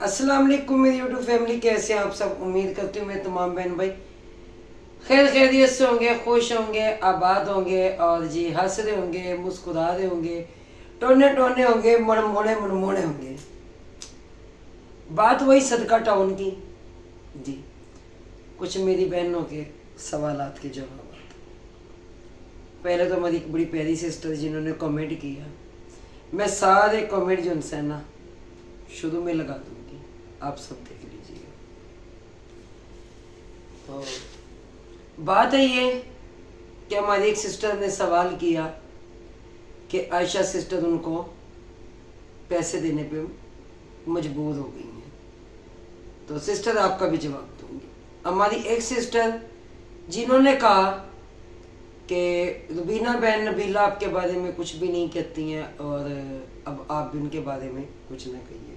अस्सलाम वालेकुम मेरी यूट्यूब फैमिली, कैसे हैं आप सब। उम्मीद करती हूँ मैं तमाम बहन भाई खैर खैरियत से होंगे, खुश होंगे, आबाद होंगे और जी हंस रहे होंगे, मुस्कुरा रहे होंगे, टोने टोने होंगे, मनमोड़े मनमोड़े होंगे। बात वही सदका टाउन की जी। कुछ मेरी बहनों के सवालात के जवाब। पहले तो हमारी एक बड़ी प्यारी सिस्टर जिन्होंने कमेंट किया, मैं सारे कमेंट जो उनसे ना शुरू में लगा दूंगी, आप सब देख लीजिए। तो बात है ये कि हमारी एक सिस्टर ने सवाल किया कि आयशा सिस्टर उनको पैसे देने पे मजबूर हो गई हैं, तो सिस्टर आपका भी जवाब दूंगी। हमारी एक सिस्टर जिन्होंने कहा कि रुबीना बहन नबीला आपके बारे में कुछ भी नहीं कहती हैं और अब आप भी उनके बारे में कुछ ना कहिएगा।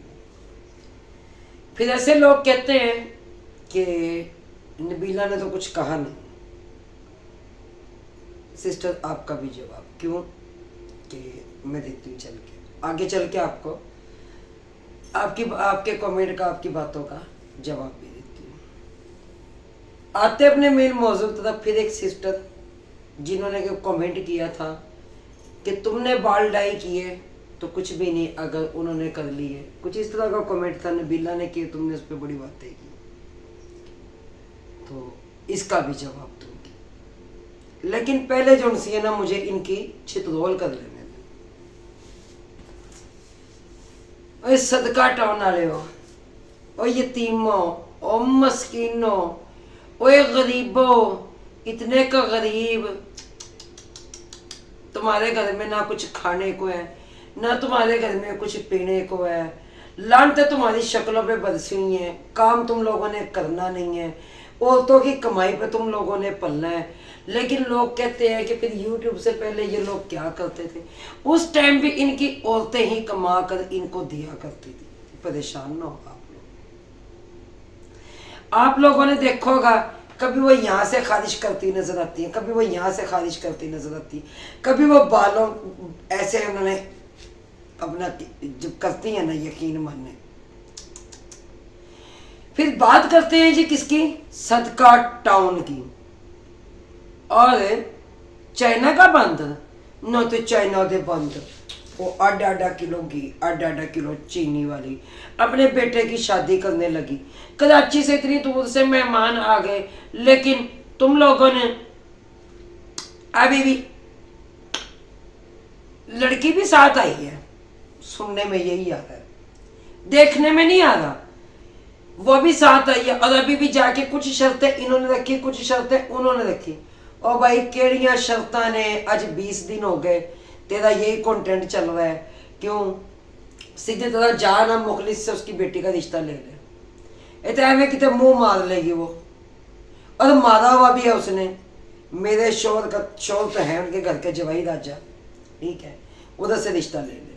फिर ऐसे लोग कहते हैं कि नबीला ने तो कुछ कहा नहीं। सिस्टर आपका भी जवाब क्यों कि मैं देती हूँ चल के आगे चल के आपको आपके कमेंट का, आपकी बातों का जवाब भी देती हूँ। आते अपने मेन मौजूद तरफ। फिर एक सिस्टर जिन्होंने कमेंट किया था कि तुमने बाल डाई किए तो कुछ भी नहीं अगर उन्होंने कर लिए, कुछ इस तरह का कमेंट था नबीला ने किए, तुमने उस पर बड़ी बातें की, तो इसका भी जवाब दूंगी। लेकिन पहले जो उनसे ना मुझे इनकी छितरोल कर लेने दो। सदका टाउन वाले हो, ओ यतीमो, ओ मस्कीनो, ओए गरीबो, इतने का गरीब, तुम्हारे घर में ना कुछ खाने को है ना तुम्हारे घर में कुछ पीने को है, लानते तुम्हारी शक्लों पे बरसी हुई है, काम तुम लोगों ने करना नहीं है, औरतों की कमाई पे तुम लोगों ने पलना है। लेकिन लोग कहते हैं कि फिर YouTube से पहले ये लोग क्या करते थे, उस टाइम भी इनकी औरतें ही कमा कर इनको दिया करती थी। परेशान ना हो आप लोगों ने देखा होगा, कभी वो यहाँ से खारिज करती नजर आती है, कभी वो यहाँ से खारिज करती नजर आती है, कभी वो बालों ऐसे उन्होंने अपना जो करती है ना, यकीन माने। फिर बात करते हैं जी किसकी, सदका टाउन की। और चाइना का बंदर न तो चाइना दे बंदर वो आधा किलो घी, आधा किलो चीनी वाली अपने बेटे की शादी करने लगी। कराची से इतनी दूर से मेहमान आ गए, लेकिन तुम लोगों ने अभी भी लड़की भी साथ आई है, सुनने में यही आ रहा है, देखने में नहीं आ रहा, वो भी साथ आई है। और अभी भी जाके कुछ शर्तें इन्होंने रखी, कुछ शर्तें उन्होंने रखी। और भाई केड़ियां शर्तां ने, आज 20 दिन हो गए तेरा यही कंटेंट चल रहा है, क्यों सीधे तरह जा ना मुखलिस से उसकी बेटी का रिश्ता ले ले, इतना में कितने मुंह मार लेगी वो, और मारा हुआ भी है उसने। मेरे शोर तो है उनके घर के जवाई राजा, ठीक है, उधर से रिश्ता ले ले।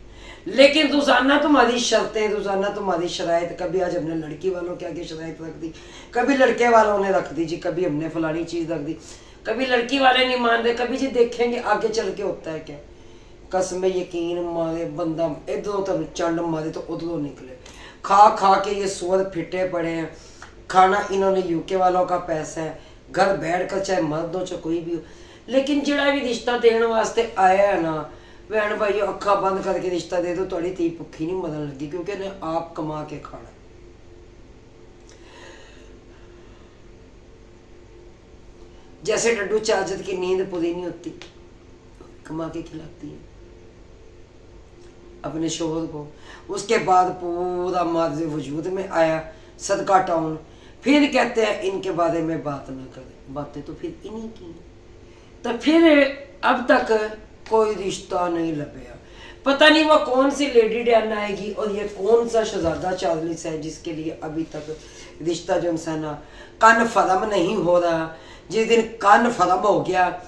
लेकिन रोजाना तुम्हारी शर्तें, रोजाना तुम्हारी शराइत, कभी आज हमने लड़की वालों के आगे शराइत रख दी, कभी लड़के वालों ने रख दी जी, कभी हमने फलानी चीज रख दी, कभी लड़की वाले नहीं मान रहे, कभी जी देखेंगे आगे चल के होता है क्या। कसम यकीन मारे बंदा इधरों तो चंड मारे तो उधरों निकले। खा खा के ये सुअर फिटे पड़े हैं, खाना इन्होंने यूके वालों का पैसा है, घर बैठ कर चाहे मर्द हो चाहे कोई भी हो, लेकिन जिहड़ा भी रिश्ता देने वास्ते आया है ना, भैन भाई अखा बंद करके रिश्ता दे दो, थोड़ी धी भुखी नहीं मरन लगी, क्योंकि ने आप कमा के खाना। जैसे डड्डू चाचत की नींद पूरी नहीं होती, कमा के खिलाती है अपने शोहर को। उसके बाद पूरा मार्ज वजूद में आया सदका टाउन। फिर कहते हैं इनके बारे में बात ना करें, बातें तो फिर इन्हीं की। तो फिर अब तक कोई रिश्ता नहीं लभेगा। पता नहीं वो कौन सी लेडी डैन आएगी और ये कौन सा शहजादा चार्लिस है जिसके लिए अभी तक रिश्ता जो इंसान कन्फर्म नहीं हो रहा। जिस दिन कन्फर्म हो गया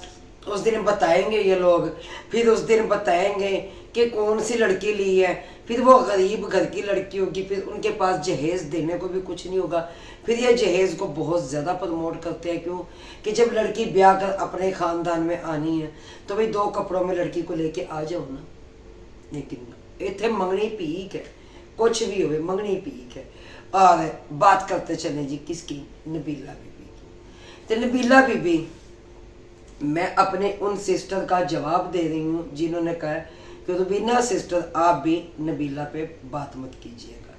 उस दिन बताएंगे ये लोग, फिर उस दिन बताएंगे कि कौन सी लड़की ली है, फिर वो गरीब घर की लड़की होगी, फिर उनके पास जहेज देने को भी कुछ नहीं होगा। फिर ये जहेज को बहुत ज़्यादा प्रमोट करते हैं, क्यों कि जब लड़की ब्याह कर अपने ख़ानदान में आनी है तो भाई 2 कपड़ों में लड़की को लेके आ जाओ ना। लेकिन इतने मंगनी पीक है, कुछ भी हो, मंगनी पीक है। और बात करते चले जी किसकी, नबीला बीबी की। तो नबीला बीबी, मैं अपने उन सिस्टर का जवाब दे रही हूँ जिन्होंने कहा कि रुबीना सिस्टर आप भी नबीला पे बात मत कीजिएगा।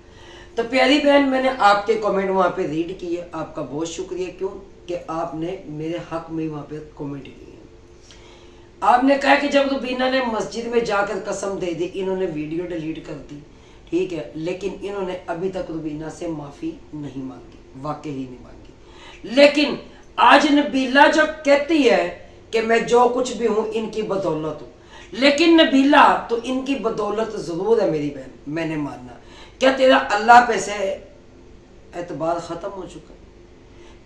तो प्यारी बहन, मैंने आपके कमेंट वहाँ पे रीड किए, आपका बहुत शुक्रिया। क्यों कि आपने मेरे हक में वहाँ पे कमेंट किए। आपने कहा कि जब रुबीना ने मस्जिद में जाकर कसम दे दी, इन्होंने वीडियो डिलीट कर दी, ठीक है, लेकिन इन्होंने अभी तक रुबीना से माफ़ी नहीं मांगी, वाकई ही नहीं मांगी। लेकिन आज नबीला जो कहती है कि मैं जो कुछ भी हूँ इनकी बदौलत हूँ, लेकिन नबीला तो इनकी बदौलत ज़रूर है मेरी बहन, मैंने मानना। क्या तेरा अल्लाह पे से एतबार ख़त्म हो चुका है?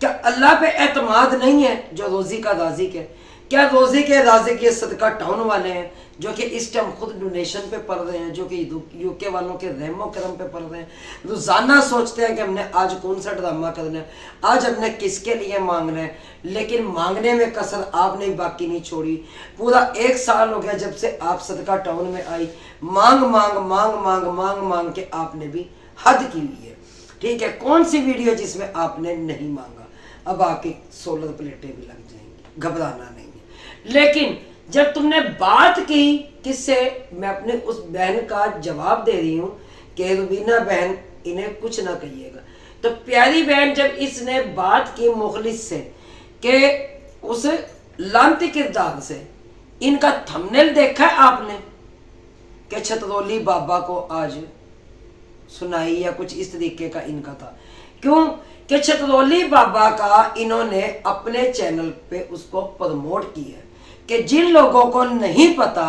क्या अल्लाह पे एतमाद नहीं है जो रोज़ी का राज़िक है? क्या रोज़ी के राज़िक ये सदका टाउन वाले हैं जो कि इस टाइम खुद डोनेशन पे पढ़ रहे हैं, जो कि यूके वालों के रहमो करम पे पढ़ रहे हैं, रोज़ाना सोचते हैं कि हमने आज कौन सा ड्रामा करना है, आज हमने किसके लिए मांगना है, लेकिन मांगने में कसर आपने बाकी नहीं छोड़ी। पूरा 1 साल हो गया जब से आप सदका टाउन में आई, मांग मांग मांग मांग मांग मांग के आपने भी हद की हुई है, ठीक है। कौन सी वीडियो जिसमें आपने नहीं मांगा? अब आपकी सोलर प्लेटें भी लग जाएंगी, घबराना नहीं है। लेकिन जब तुमने बात की किससे, मैं अपने उस बहन का जवाब दे रही हूँ कि रुबीना बहन इन्हें कुछ ना कहिएगा। तो प्यारी बहन, जब इसने बात की मुखलिस से कि उस लांती किरदार से, इनका थंबनेल देखा है आपने कि छतरौली बाबा को आज सुनाई या कुछ इस तरीके का इनका था। क्यों कि छतरौली बाबा का इन्होंने अपने चैनल पे उसको प्रमोट किया कि जिन लोगों को नहीं पता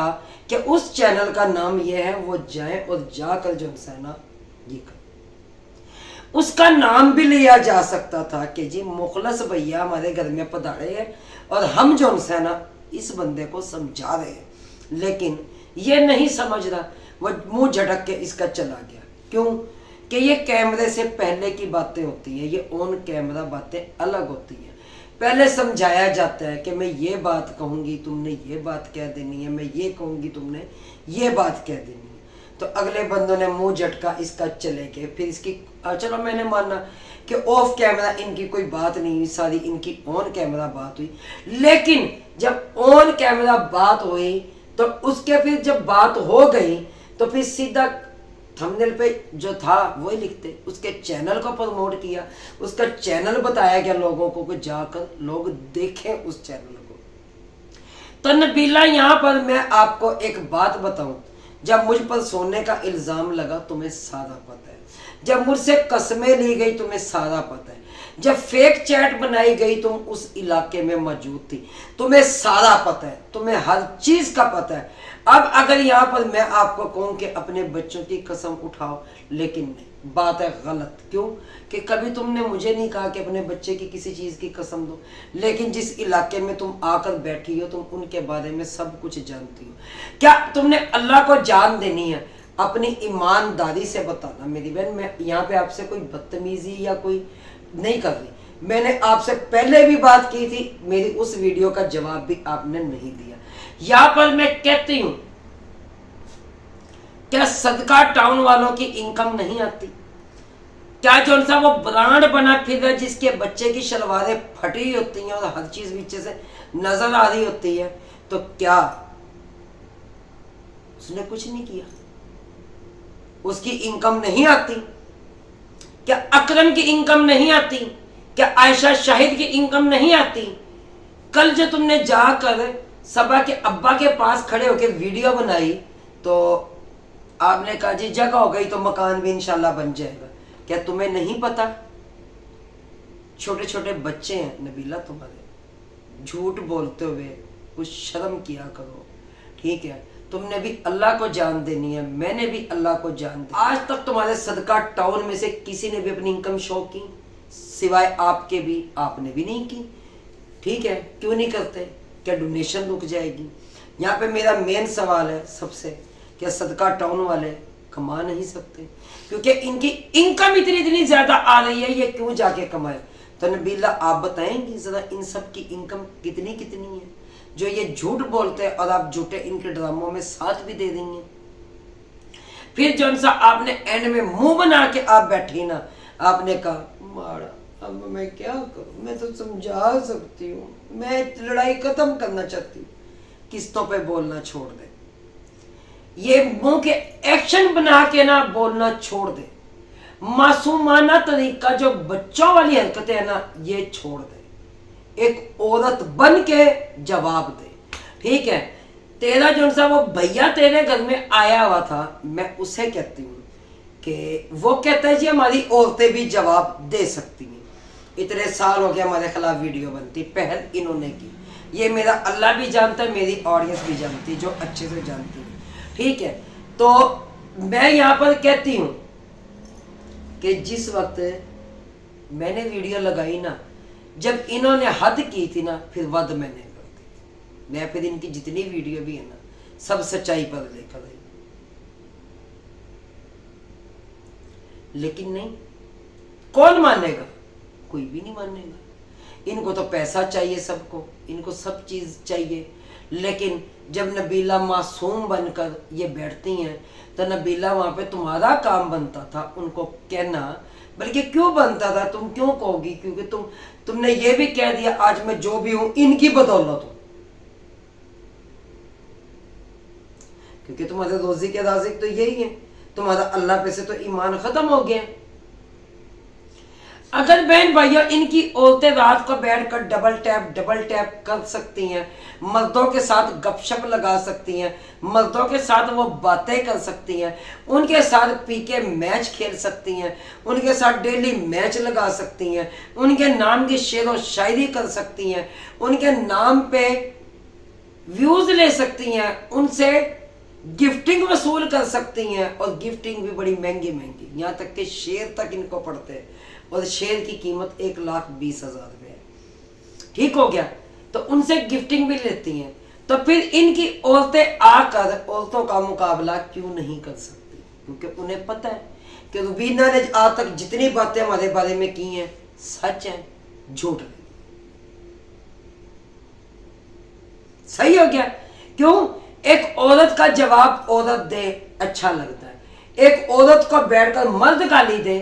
कि उस चैनल का नाम ये है, वो जाएं और जाकर जो ना ये कर। उसका नाम भी लिया जा सकता था कि जी मुखलस भैया हमारे घर में पधारे हैं और हम जो ना इस बंदे को समझा रहे हैं, लेकिन ये नहीं समझ रहा, वो मुंह झटक के इसका चला गया। क्यों कि ये कैमरे से पहले की बातें होती हैं, ये ऑन कैमरा बातें अलग होती हैं। पहले समझाया जाता है कि मैं ये बात कहूँगी तुमने ये बात कह देनी है, मैं ये कहूँगी तुमने ये बात कह देनी है। तो अगले बंदों ने मुंह झटका इसका चले गए। फिर इसकी चलो मैंने माना कि ऑफ कैमरा इनकी कोई बात नहीं हुई, सारी इनकी ऑन कैमरा बात हुई। लेकिन जब ऑन कैमरा बात हुई तो उसके फिर जब बात हो गई तो फिर सीधा थंबनेल पे जो था वही लिखते, उसके चैनल को प्रमोट किया, उसका चैनल बताया गया लोगों को कि जाकर लोग देखें उस चैनल को। तो नबीला, यहाँ पर मैं आपको एक बात बताऊं, जब मुझ पर सोने का इल्जाम लगा तुम्हें सारा पता है, जब मुझसे कस्में ली गई तुम्हें सारा पता है, जब फेक चैट बनाई गई तुम उस इलाके में मौजूद थी, तुम्हें सारा पता है, तुम्हें हर चीज का पता है। अब अगर यहाँ पर मैं आपको कहूँ कि अपने बच्चों की कसम उठाओ, लेकिन नहीं, बात है गलत। क्यों कि कभी तुमने मुझे नहीं कहा कि अपने बच्चे की किसी चीज की कसम दो, लेकिन जिस इलाके में तुम आकर बैठी हो तुम उनके बारे में सब कुछ जानती हो। क्या तुमने अल्लाह को जान देनी है? अपनी ईमानदारी से बताना मेरी बहन। मैं यहाँ पे आपसे कोई बदतमीजी या कोई नहीं कर रही, मैंने आपसे पहले भी बात की थी, मेरी उस वीडियो का जवाब भी आपने नहीं दिया। यहां पर मैं कहती हूं, क्या सदका टाउन वालों की इनकम नहीं आती? क्या जो सा वो ब्रांड बना फिर है जिसके बच्चे की शलवारें फटी होती हैं और हर चीज पीछे से नजर आ रही होती है, तो क्या उसने कुछ नहीं किया? उसकी इनकम नहीं आती? क्या अकरम की इनकम नहीं आती? क्या आयशा शाहिद की इनकम नहीं आती? कल जो तुमने जाकर सबा के अब्बा के पास खड़े होकर वीडियो बनाई तो आपने कहा जी जगह हो गई तो मकान भी इंशाल्लाह बन जाएगा। क्या तुम्हें नहीं पता? छोटे छोटे बच्चे हैं नबीला तुम्हारे, झूठ बोलते हुए कुछ शर्म किया करो, ठीक है। तुमने भी अल्लाह को जान देनी है, मैंने भी अल्लाह को जान दी। आज तक तुम्हारे सदका टाउन में से किसी ने भी अपनी इनकम शो की सिवाय आपके भी, आपने भी नहीं की, ठीक है। क्यों नहीं करते? क्या डोनेशन रुक जाएगी? यहाँ पे मेरा मेन सवाल है सबसे, क्या सदका टाउन वाले कमा नहीं सकते? क्योंकि इनकी इनकम इतनी ज्यादा आ रही है, ये क्यों जाके कमाए? तो नबीला आप बताएंगी जरा इन सब की इनकम कितनी है जो ये झूठ बोलते हैं और आप झूठे इनके ड्रामों में साथ भी दे देंगे? फिर जो सा आपने एंड में मुंह बना के आप बैठी ना, आपने कहा माड़ा अब मैं क्या करूं, मैं तो समझा सकती हूँ, मैं लड़ाई खत्म करना चाहती हूँ, किस्तों पे बोलना छोड़ दे, ये मुंह के एक्शन बना के ना बोलना छोड़ दे, मासूमाना तरीका जो बच्चों वाली हरकतें है ना ये छोड़ दे, एक औरत बन के जवाब दे। ठीक है, तेरा जो सा वो भैया तेरे घर में आया हुआ था, मैं उसे कहती हूँ कि वो कहता है जी हमारी औरतें भी जवाब दे सकती हैं, इतने साल हो गए हमारे खिलाफ वीडियो बनती, पहल इन्होंने की, ये मेरा अल्लाह भी जानता है, मेरी ऑडियंस भी जानती जो अच्छे से जानती है। ठीक है, तो मैं यहाँ पर कहती हूँ कि जिस वक्त मैंने वीडियो लगाई ना, जब इन्होंने हद की थी ना, फिर वध मैंने कर दी। मैं फिर इनकी जितनी वीडियो भी है ना सब सच्चाई पर लेकर आई, लेकिन नहीं, कौन मानेगा, कोई भी नहीं मानेगा। इनको तो पैसा चाहिए, सबको, इनको सब चीज चाहिए, लेकिन जब नबीला मासूम बनकर ये बैठती हैं तो नबीला वहां पे तुम्हारा काम बनता था उनको कहना, बल्कि क्यों बनता था, तुम क्यों कहोगी, क्योंकि तुमने ये भी कह दिया आज मैं जो भी हूं इनकी बदौलत हूं, क्योंकि तुम्हारे रोजी के राज़िक तो यही है, तुम्हारा अल्लाह पे से तो ईमान खत्म हो गया। अगर बहन भैया इनकी औरतें रात को बैठकर डबल टैप कर सकती हैं, मर्दों के साथ गपशप लगा सकती हैं, मर्दों के साथ वो बातें कर सकती हैं, उनके साथ पी के मैच खेल सकती हैं, उनके साथ डेली मैच लगा सकती हैं, उनके नाम की शेर व शायरी कर सकती हैं, उनके नाम पे व्यूज ले सकती हैं, उनसे गिफ्टिंग वसूल कर सकती हैं, और गिफ्टिंग भी बड़ी महंगी महंगी, यहाँ तक कि शेर तक इनको पड़ते हैं, और शेर की कीमत 1,20,000 रुपये है। ठीक हो गया, तो उनसे गिफ्टिंग भी लेती हैं, तो फिर इनकी औरतें आकर औरतों का मुकाबला क्यों नहीं कर सकती, क्योंकि उन्हें पता है कि रुबीना ने आज तक जितनी बातें हमारे बारे में की हैं सच है, झूठ नहीं। सही हो गया, क्यों, एक औरत का जवाब औरत दे अच्छा लगता है, एक औरत को बैठकर मर्द गाली दे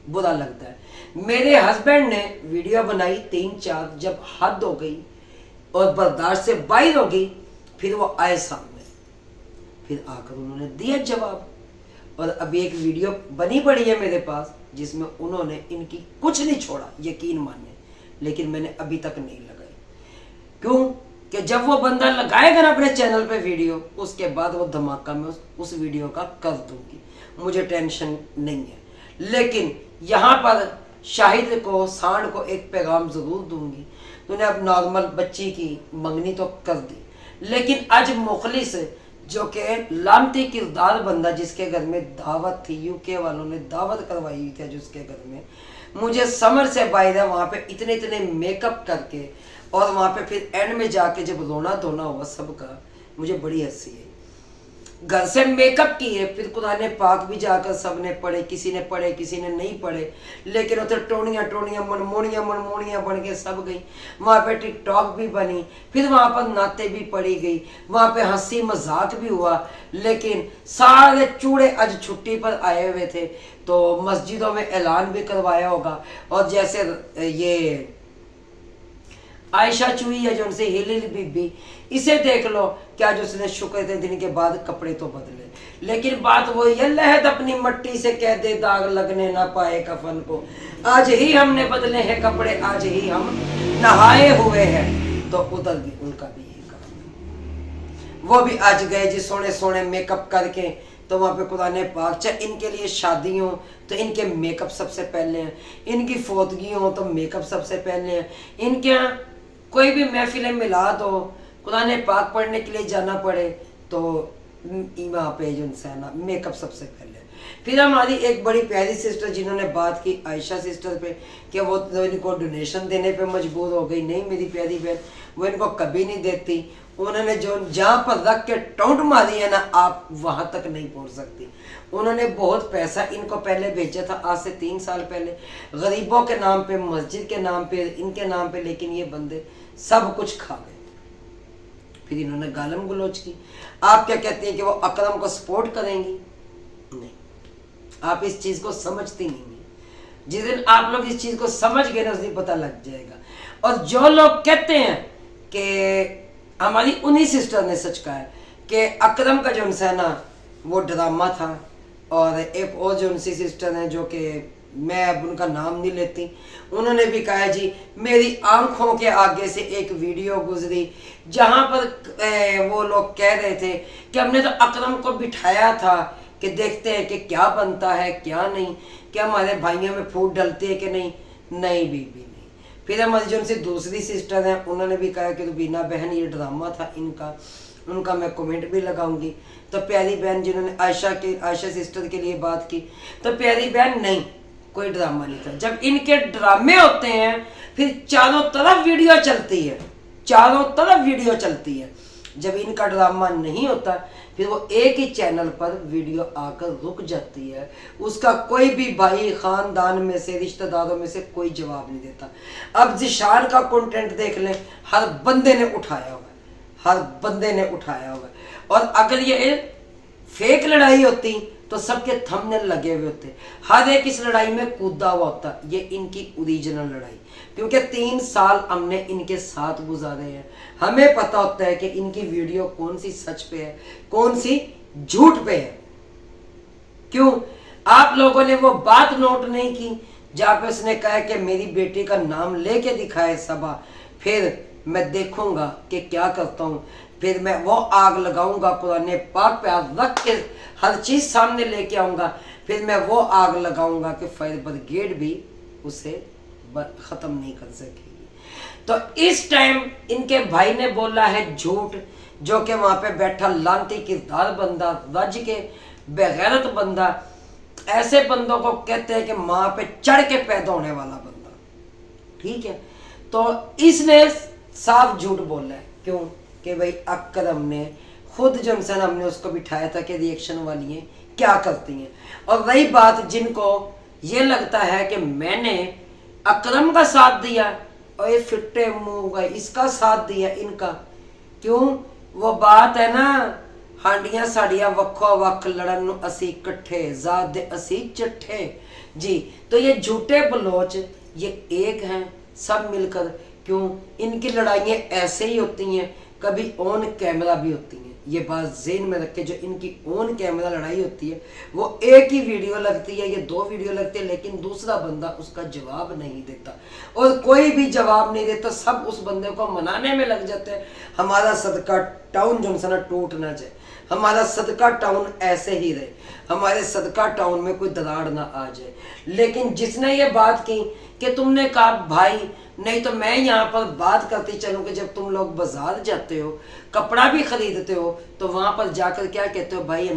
बुरा लगता है। मेरे हस्बैंड ने वीडियो बनाई 3-4, जब हद हो गई और बर्दाश्त से बाहर हो गई, फिर वो आए सामने, फिर आकर उन्होंने दिया जवाब, और अभी एक वीडियो बनी पड़ी है मेरे पास जिसमें उन्होंने इनकी कुछ नहीं छोड़ा, यकीन माने, लेकिन मैंने अभी तक नहीं लगाई। क्यों कि जब वो बंदा लगाएगा ना अपने चैनल पे वीडियो, उसके बाद वो धमाका मैं उस वीडियो का कर दूंगी, मुझे टेंशन नहीं है। लेकिन यहाँ पर शाहिद को, सांड को एक पैगाम जरूर दूंगी, तूने अब नॉर्मल बच्ची की मंगनी तो कर दी, लेकिन आज मुखलिस जो कि लामती किरदार बंदा, जिसके घर में दावत थी, यूके वालों ने दावत करवाई हुई थी जिसके घर में, मुझे समर से बाहर है, वहाँ पे इतने इतने मेकअप करके, और वहाँ पे फिर एंड में जाके जब रोना धोना हुआ सबका, मुझे बड़ी हंसी है। घर से मेकअप किए, फिर कुरान पाक भी जाकर सबने पढ़े, किसी ने पढ़े किसी ने नहीं पढ़े, लेकिन उधर टोनियाँ मनमोनियाँ बन के सब गई, वहाँ पे टिकटॉक भी बनी, फिर वहाँ पर नाते भी पढ़ी गई, वहाँ पे हंसी मजाक भी हुआ, लेकिन सारे चूड़े आज छुट्टी पर आए हुए थे, तो मस्जिदों में ऐलान भी करवाया होगा, और जैसे ये आयशा चुई है जो उनसे हिलिल बीबी, इसे देख लो क्या जो उसने शुक्र थे दिन के बाद कपड़े तो बदले, लेकिन बात वो ये लहद अपनी मट्टी से कह दे दाग लगने ना पाए कफन को, आज ही हमने बदले हैं कपड़े, आज ही हम नहाए हुए हैं, तो उधर भी उनका भी यही काम, वो भी आज गए जी सोने सोने मेकअप करके, तो वहाँ पे कुरान पाक, चाहे इनके लिए शादी हो तो इनके मेकअप सबसे पहले हैं, इनकी फोतगी हो तो मेकअप सबसे पहले हैं, इनके यहाँ कोई भी महफिलें मिला दो, कुरान पाक पढ़ने के लिए जाना पड़े तो वहाँ पे जो है ना मेकअप सबसे पहले। फिर हमारी एक बड़ी प्यारी सिस्टर जिन्होंने बात की आयशा सिस्टर पे कि वो तो इनको डोनेशन देने पे मजबूर हो गई, नहीं मेरी प्यारी बहन, वो इनको कभी नहीं देती, उन्होंने जो जहाँ पर रख के टोंट मारी है ना, आप वहाँ तक नहीं पहुँच सकती। उन्होंने बहुत पैसा इनको पहले भेजा था, आज से 3 साल पहले, गरीबों के नाम पे, मस्जिद के नाम पे, इनके नाम पे, लेकिन ये बंदे सब कुछ खा गए। फिर इन्होंने गालम गलोच की। आप क्या कहती हैं कि वो अकरम को सपोर्ट करेंगी? नहीं, आप इस चीज को समझती नहीं है। जिस दिन आप लोग इस चीज को समझ गए ना, उस दिन पता लग जाएगा। और जो लोग कहते हैं कि हमारी उन्हीं सिस्टर ने सच कहा है कि अकरम का जो है ना वो ड्रामा था, और एक और जो उनसी सिस्टर है जो कि मैं अब उनका नाम नहीं लेती, उन्होंने भी कहा जी मेरी आंखों के आगे से एक वीडियो गुजरी जहां पर वो लोग कह रहे थे कि हमने तो अकरम को बिठाया था कि देखते हैं कि क्या बनता है क्या नहीं, क्या हमारे भाइयों में फूट डलती है कि नहीं। नहीं बीबी नहीं। फिर हमारी जो उनसे दूसरी सिस्टर हैं उन्होंने भी कहा कि रुबीना बहन ये ड्रामा था इनका, उनका मैं कमेंट भी लगाऊंगी। तो प्यारी बहन जिन्होंने आयशा सिस्टर के लिए बात की, तो प्यारी बहन नहीं, कोई ड्रामा नहीं था। जब इनके ड्रामे होते हैं फिर चारों तरफ वीडियो चलती है, चारों तरफ वीडियो चलती है। जब इनका ड्रामा नहीं होता फिर वो एक ही चैनल पर वीडियो आकर रुक जाती है, उसका कोई भी भाई खानदान में से रिश्तेदारों में से कोई जवाब नहीं देता। अब जिशान का कंटेंट देख लें, हर बंदे ने उठाया हुआ है, हर बंदे ने उठाया हुआ है। और अगर ये फेक लड़ाई होती तो सबके थंबनेल लगे हुए होते, हर एक इस लड़ाई में कूदा हुआ होता। ये इनकी ओरिजिनल लड़ाई, क्योंकि 3 साल हमने इनके साथ गुजारे हैं, हमें पता होता है कि इनकी वीडियो कौन सी सच पे है कौन सी झूठ पे है। क्यों आप लोगों ने वो बात नोट नहीं की जहां पे उसने कहा कि मेरी बेटी का नाम लेके दिखाए सबा, फिर मैं देखूंगा कि क्या करता हूं, फिर मैं वो आग लगाऊंगा, कुरान पाक पे आग रख के हर चीज सामने लेके आऊंगा, फिर मैं वो आग लगाऊंगा कि फायर ब्रिगेड भी उसे खत्म नहीं कर सकेगी। तो इस टाइम इनके भाई ने बोला है झूठ, जो कि वहां पे बैठा लांती किरदार बंदा, रज के बेगैरत बंदा, ऐसे बंदों को कहते हैं कि माँ पे चढ़ के पैदा होने वाला बंदा, ठीक है। तो इसने साफ झूठ बोला है। क्यों कि भाई अकरम ने खुद जमसन हमने उसको बिठाया था कि रिएक्शन वाली हैं क्या करती हैं। और रही बात जिनको ये लगता है कि मैंने अकरम का साथ दिया और ये फिट्टे मुंह गए इसका साथ दिया इनका, क्यों वो बात है ना, हांडियां साड़ियां वक्खो वक्ख लड़न नूं असी कट्ठे ज़ात दे असी चट्ठे जी। तो ये झूठे बलोच ये एक हैं सब मिलकर। क्यों इनकी लड़ाइयाँ ऐसे ही होती हैं, कभी ऑन कैमरा भी होती हैं। ये बात ज़हन में रखे, जो इनकी ऑन कैमरा लड़ाई होती है वो एक ही वीडियो लगती है, ये 2 वीडियो लगती है, लेकिन दूसरा बंदा उसका जवाब नहीं देता, और कोई भी जवाब नहीं देता, सब उस बंदे को मनाने में लग जाते हैं हमारा सदका टाउन जो है ना टूट ना जाए, हमारा सदका टाउन ऐसे ही रहे, हमारे सदका टाउन में कोई दरार ना आ जाए। लेकिन जिसने ये बात की कि तुमने कहा भाई नहीं तो मैं यहाँ पर बात करती चलूँ कि जब तुम लोग बाजार जाते हो कपड़ा भी खरीदते हो तो वहाँ पर जाकर क्या कहते हो, भाई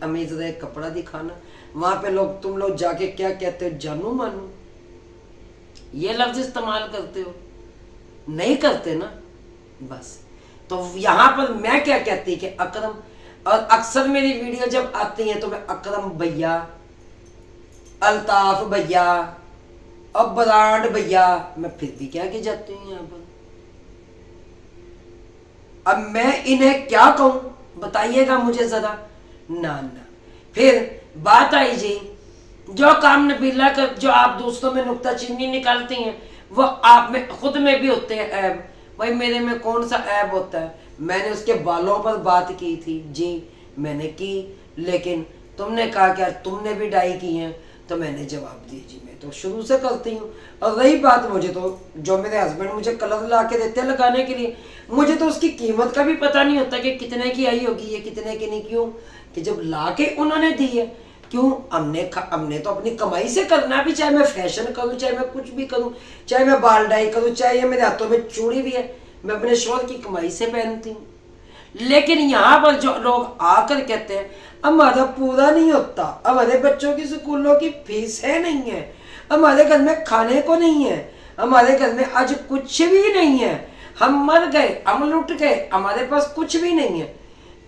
हमें जरा एक कपड़ा दिखाना, वहाँ पे तुम लोग जाके क्या कहते हो, जानू मानू, ये लफ्ज इस्तेमाल करते हो, नहीं करते ना बस। तो यहाँ पर मैं क्या कहती कि अकरम, और अक्सर मेरी वीडियो जब आती है तो मैं अकरम भैया, अल्ताफ भैया, अब ब्रांड भैया, मैं फिर भी क्या कह जाती हूँ यहाँ पर। अब मैं इन्हें क्या कहूं बताइएगा मुझे जरा। ना फिर बात आई जी, जो काम नबीला कर, जो आप दोस्तों में नुक्ता चीनी निकालती हैं वो आप में खुद में भी होते हैं ऐब। भाई मेरे में कौन सा ऐब होता है? मैंने उसके बालों पर बात की थी जी, मैंने की, लेकिन तुमने कहा कि तुमने भी डाई की है तो मैंने जवाब दिया जी मैं तो शुरू से करती हूँ। और रही बात, मुझे तो जो मेरे हस्बैंड मुझे कलर ला के देते हैं लगाने के लिए, मुझे तो उसकी कीमत का भी पता नहीं होता कि कितने की आई होगी, ये कितने की नहीं। क्यों कि जब ला के उन्होंने दी है, क्यों हमने तो अपनी कमाई से करना भी, चाहे मैं फैशन करूँ, चाहे मैं कुछ भी करूँ, चाहे मैं बाल डाई करूँ, चाहे ये मेरे हाथों में चूड़ी भी है, मैं अपने शोहर की कमाई से पहनती हूँ। लेकिन यहाँ पर जो लोग आकर कहते हैं हमारा पूरा नहीं होता, हमारे बच्चों की स्कूलों की फीस है नहीं है, हमारे घर में खाने को नहीं है, हमारे घर में आज कुछ भी नहीं है, हम मर गए, हम लुट गए, हमारे पास कुछ भी नहीं है।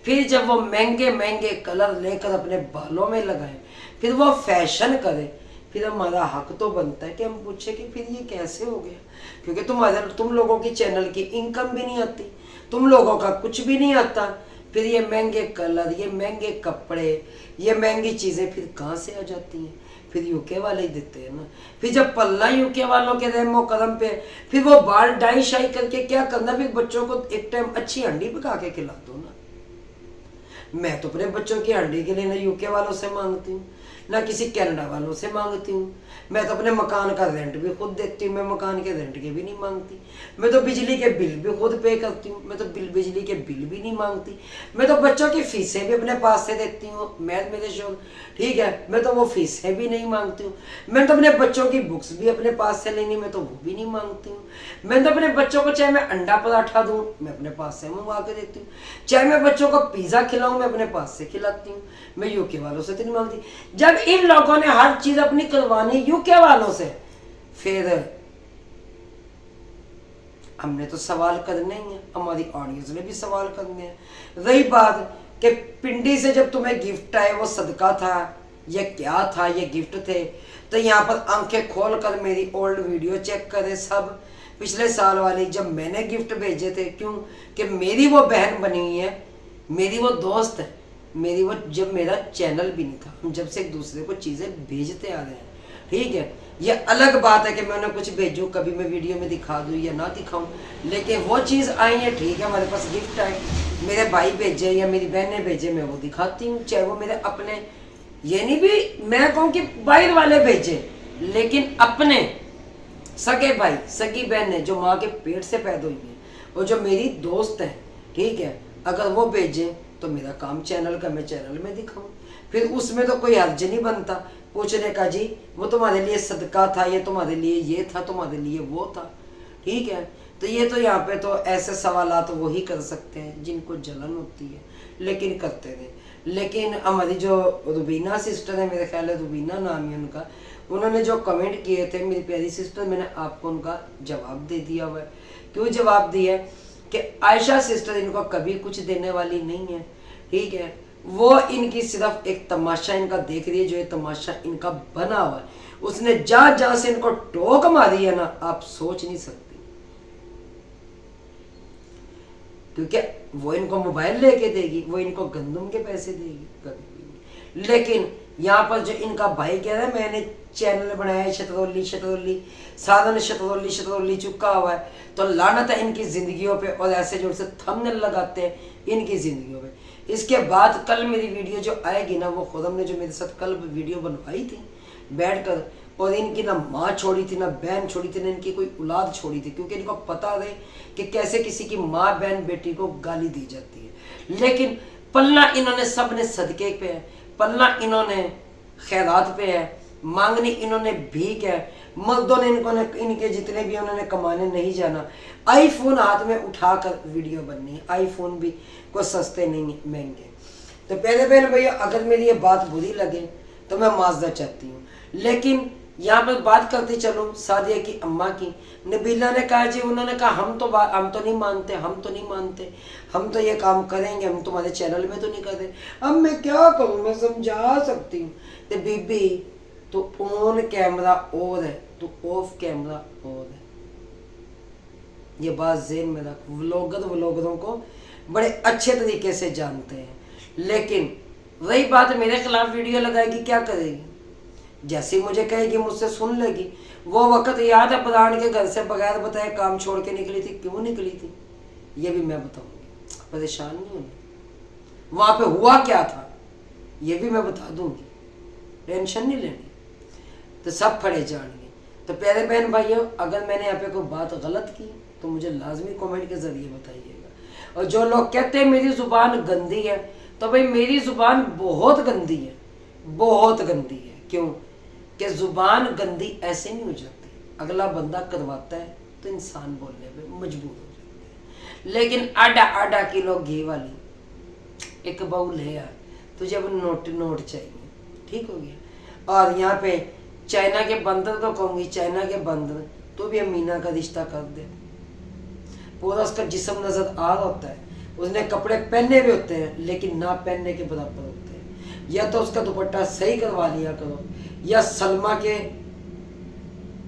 फिर जब वो महंगे महंगे कलर लेकर अपने बालों में लगाए, फिर वो फैशन करे, फिर हमारा हक तो बनता है कि हम पूछे कि फिर ये कैसे हो गया, क्योंकि तुम लोगों की चैनल की इनकम भी नहीं आती, तुम लोगों का कुछ भी नहीं आता, फिर ये महंगे कलर, ये महंगे कपड़े, ये महंगी चीज़ें फिर कहाँ से आ जाती हैं? फिर यूके वाले ही देते हैं ना। फिर जब पल्ला यूके वालों के रहमो कदम पे, फिर वो बाल डाई शाई करके क्या करना, फिर बच्चों को एक टाइम अच्छी हंडी पका के खिला दो ना। मैं तो अपने बच्चों की हंडी के लिए ना यूके वालों से मांगती हूँ, ना किसी कनाडा वालों से मांगती हूँ। मैं तो अपने मकान का रेंट भी खुद देती हूँ, मैं मकान के रेंट के भी नहीं मांगती। मैं तो बिजली के बिल भी खुद पे करती हूँ, मैं तो बिजली के बिल भी नहीं मांगती। मैं तो बच्चों की फीसें भी अपने पास से देती हूँ, मैथ मेरे शोर, ठीक है, मैं तो वो फीसें भी नहीं मांगती हूँ। मैं तो अपने बच्चों की बुक्स भी अपने पास से लेनी, मैं तो वो भी नहीं मांगती हूँ। मैं तो अपने बच्चों को चाहे मैं अंडा पराठा दूँ, मैं अपने पास से मंगवा के देती हूँ। चाहे मैं बच्चों को पिज़्ज़ा खिलाऊँ, मैं अपने पास से खिलाती हूँ। मैं यूके वालों से तो नहीं मांगती। जब इन लोगों ने हर चीज अपनी करवानी यूके वालों से, फिर हमने तो सवाल करने ही है, हमारी ऑडियंस ने भी सवाल करने हैं। रही बात कि पिंडी से जब तुम्हें गिफ्ट आए वो सदका था या क्या था, ये गिफ्ट थे, तो यहाँ पर आंखें खोल कर मेरी ओल्ड वीडियो चेक करें सब, पिछले साल वाली, जब मैंने गिफ्ट भेजे थे। क्यों कि मेरी वो बहन बनी हुई है, मेरी वो दोस्त है, मेरी वो, जब मेरा चैनल भी नहीं था, हम जब से एक दूसरे को चीज़ें भेजते आ रहे हैं, ठीक है। ये अलग बात है कि मैं उन्हें कुछ भेजूँ, कभी मैं वीडियो में दिखा दूँ या ना दिखाऊँ, लेकिन वो चीज़ आई है, ठीक है, हमारे पास गिफ्ट आए, मेरे भाई भेजे या मेरी बहन ने भेजे, मैं वो दिखाती हूँ, चाहे वो मेरे अपने, ये नहीं भी मैं कहूँ कि बाहर वाले भेजे, लेकिन अपने सगे भाई सगी बहन ने जो माँ के पेट से पैदा हुई है और जो मेरी दोस्त है, ठीक है, अगर वो भेजे तो मेरा काम चैनल का, मैं चैनल में दिखाऊं, फिर उसमें तो कोई हर्ज नहीं बनता पूछने का, जी वो तुम्हारे लिए सदका था, ये तुम्हारे लिए ये था, तुम्हारे लिए वो था, ठीक है। तो ये तो यहाँ पे तो ऐसे सवालात वो ही कर सकते हैं जिनको जलन होती है, लेकिन करते रहे। लेकिन हमारी जो रुबीना सिस्टर है, मेरे ख्याल है रुबीना नाम है उनका, उन्होंने जो कमेंट किए थे मेरी प्यारी सिस्टर, मैंने आपको उनका जवाब दे दिया हुआ है। क्यों जवाब दिया है कि आयशा सिस्टर इनको कभी कुछ देने वाली नहीं है, ठीक है, वो इनकी सिर्फ एक तमाशा इनका देख रही है, जो ये तमाशा इनका बना हुआ है, उसने जहां जहां से इनको टोक मारी है ना, आप सोच नहीं सकते, क्योंकि वो इनको मोबाइल लेके देगी, वो इनको गंदम के पैसे देगी, कभी भी नहीं। लेकिन यहाँ पर जो इनका भाई कह रहा है मैंने चैनल बनाया है शतरौली शतरौली, साधन शतरौली शतरौली चुका हुआ है, तो लानत है इनकी जिंदगियों पे, और ऐसे जो से थंबनेल लगाते हैं इनकी जिंदगियों पे। इसके बाद कल मेरी वीडियो जो आएगी ना, वो खुदम ने जो मेरे साथ कल वीडियो बनवाई थी बैठकर, और इनकी ना माँ छोड़ी थी, ना बहन छोड़ी थी, ना इनकी कोई औलाद छोड़ी थी, क्योंकि इनको पता रहे कि कैसे किसी की माँ बहन बेटी को गाली दी जाती है। लेकिन पलना इन्होंने सब ने सदके पे है, पलना इन्होंने खैरात पे है, मांगनी इन्होंने भीख है, मर्दों ने इनके जितने भी उन्होंने कमाने नहीं जाना, आईफोन हाथ में उठाकर वीडियो बननी है, आईफोन भी कोई सस्ते नहीं महंगे। तो पहले भैया अगर मेरी ये बात बुरी लगे तो मैं माजदा चाहती हूँ, लेकिन यहाँ पर बात करते चलो सादिया की अम्मा की। नबीला ने कहा जी, उन्होंने कहा हम तो नहीं मानते, हम तो नहीं मानते, हम तो ये काम करेंगे, हम तुम्हारे चैनल में तो नहीं करते। अब मैं क्या करूँ, मैं समझा सकती हूँ तो बीबी तो ऑन कैमरा और है, तो ऑफ कैमरा और है, ये बात ज़हन में रख। व्लॉगरों को बड़े अच्छे तरीके से जानते हैं, लेकिन वही बात मेरे खिलाफ वीडियो लगाएगी, क्या करेगी? जैसे मुझे कहेगी मुझसे सुन लेगी। वो वक्त याद है बरान के घर से बगैर बताए काम छोड़ के निकली थी, क्यों निकली थी ये भी मैं बताऊंगी, परेशान नहीं होना। वहां पे हुआ क्या था ये भी मैं बता दूंगी, टेंशन नहीं लेनी, तो सब फड़े जाएंगे। तो प्यारे बहन भाइयों, अगर मैंने यहाँ पे कोई बात गलत की तो मुझे लाजमी कमेंट के जरिए बताइएगा। और जो लोग कहते हैं मेरी जुबान गंदी है, तो भाई मेरी जुबान बहुत गंदी है, बहुत गंदी है। क्यों कि जुबान गंदी ऐसे नहीं हो जाती, अगला बंदा करवाता है तो इंसान बोलने पे मजबूर हो जाते हैं। लेकिन आधा किलो घी वाली एक बहू ले यार, तुझे अब नोट चाहिए, ठीक हो गया। और यहाँ पे चाइना के बंदर को कहूँगी, चाइना के बंदर तो भी अमीना का रिश्ता कर दे। पूरा उसका जिस्म नजर आ रहा होता है, उसने कपड़े पहने भी होते हैं लेकिन ना पहनने के बराबर होते हैं। या तो उसका दुपट्टा सही करवा लिया करो, या सलमा के,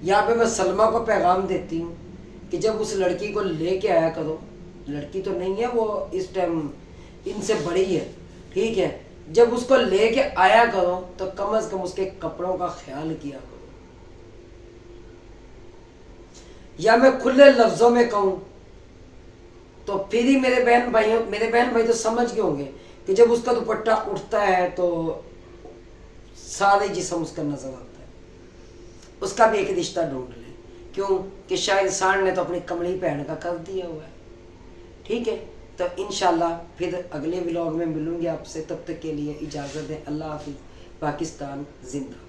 यहाँ पे मैं सलमा को पैगाम देती हूँ कि जब उस लड़की को लेके आया करो, लड़की तो नहीं है वो इस टाइम ان سے بڑی ہے، ٹھیک ہے، جب اس کو لے کے آیا کرو تو کم از کم اس کے کپڑوں کا خیال کیا کرو. یا میں کھلے لفظوں میں کہوں تو پھر ہی میرے بہن بھائی تو سمجھ گئے ہوں گے کہ جب اس کا دوپٹہ اٹھتا ہے تو سارے جسم اس کا نظر آتا ہے. اس کا بھی ایک رشتہ ڈھونڈ لیں، کیوں کہ شاید انسان نے تو اپنی کملی پہن کا کر دیا ہوا ہے. ٹھیک ہے، تو انشاءاللہ پھر اگلے ولاگ میں ملوں گی آپ سے، تب تک کے لیے اجازت ہے. اللہ حافظ. پاکستان زندہ.